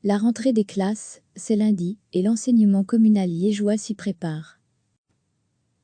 La rentrée des classes, c'est lundi, et l'enseignement communal liégeois s'y prépare.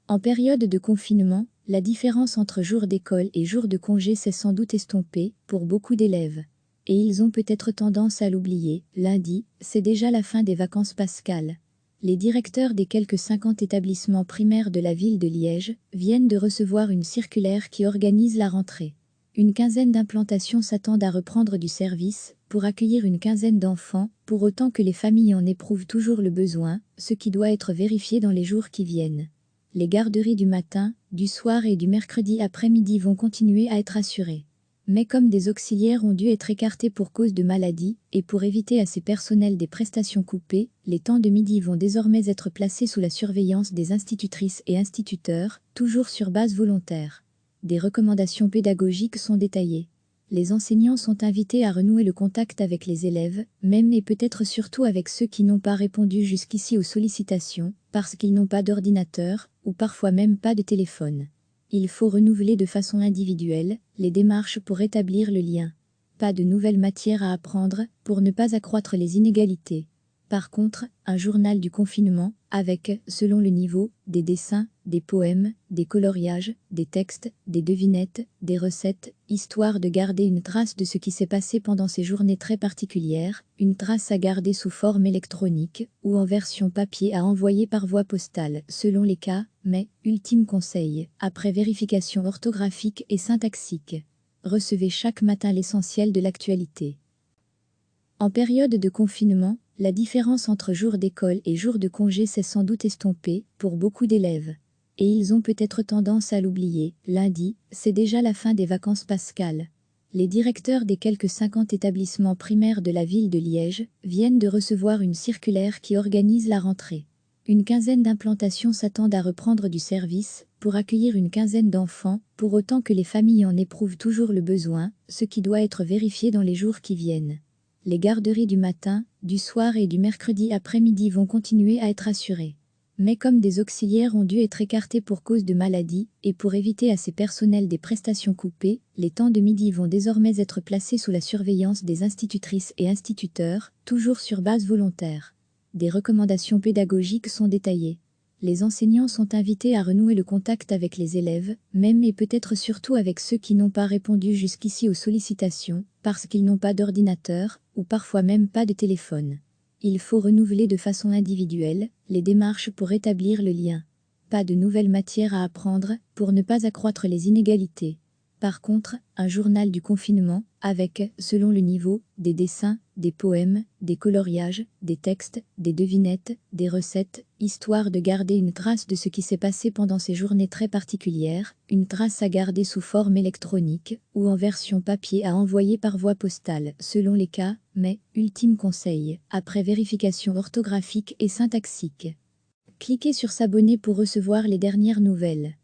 En période de confinement, la différence entre jours d'école et jours de congé s'est sans doute estompée pour beaucoup d'élèves. Et ils ont peut-être tendance à l'oublier, lundi, c'est déjà la fin des vacances pascales. Les directeurs des quelques 50 établissements primaires de la ville de Liège viennent de recevoir une circulaire qui organise la rentrée. Une quinzaine d'implantations s'attendent à reprendre du service pour accueillir une quinzaine d'enfants, pour autant que les familles en éprouvent toujours le besoin, ce qui doit être vérifié dans les jours qui viennent. Les garderies du matin, du soir et du mercredi après-midi vont continuer à être assurées. Mais comme des auxiliaires ont dû être écartés pour cause de maladie, et pour éviter à ces personnels des prestations coupées, les temps de midi vont désormais être placés sous la surveillance des institutrices et instituteurs, toujours sur base volontaire. Des recommandations pédagogiques sont détaillées. Les enseignants sont invités à renouer le contact avec les élèves, même et peut-être surtout avec ceux qui n'ont pas répondu jusqu'ici aux sollicitations, parce qu'ils n'ont pas d'ordinateur, ou parfois même pas de téléphone. Il faut renouveler de façon individuelle les démarches pour rétablir le lien. Pas de nouvelles matières à apprendre pour ne pas accroître les inégalités. Par contre, un journal du confinement, avec, selon le niveau, des dessins, des poèmes, des coloriages, des textes, des devinettes, des recettes, histoire de garder une trace de ce qui s'est passé pendant ces journées très particulières, une trace à garder sous forme électronique, ou en version papier à envoyer par voie postale, selon les cas, mais, ultime conseil, après vérification orthographique et syntaxique. Recevez chaque matin l'essentiel de l'actualité. En période de confinement, la différence entre jours d'école et jours de congé s'est sans doute estompée pour beaucoup d'élèves. Et ils ont peut-être tendance à l'oublier, lundi, c'est déjà la fin des vacances pascales. Les directeurs des quelques 50 établissements primaires de la ville de Liège viennent de recevoir une circulaire qui organise la rentrée. Une quinzaine d'implantations s'attendent à reprendre du service pour accueillir une quinzaine d'enfants, pour autant que les familles en éprouvent toujours le besoin, ce qui doit être vérifié dans les jours qui viennent. Les garderies du matin, du soir et du mercredi après-midi vont continuer à être assurées. Mais comme des auxiliaires ont dû être écartés pour cause de maladie, et pour éviter à ces personnels des prestations coupées, les temps de midi vont désormais être placés sous la surveillance des institutrices et instituteurs, toujours sur base volontaire. Des recommandations pédagogiques sont détaillées. Les enseignants sont invités à renouer le contact avec les élèves, même et peut-être surtout avec ceux qui n'ont pas répondu jusqu'ici aux sollicitations, parce qu'ils n'ont pas d'ordinateur, ou parfois même pas de téléphone. Il faut renouveler de façon individuelle les démarches pour rétablir le lien. Pas de nouvelles matières à apprendre pour ne pas accroître les inégalités. Par contre, un journal du confinement, avec, selon le niveau, des dessins, des poèmes, des coloriages, des textes, des devinettes, des recettes, histoire de garder une trace de ce qui s'est passé pendant ces journées très particulières, une trace à garder sous forme électronique, ou en version papier à envoyer par voie postale, selon les cas, mais, ultime conseil, après vérification orthographique et syntaxique. Cliquez sur s'abonner pour recevoir les dernières nouvelles.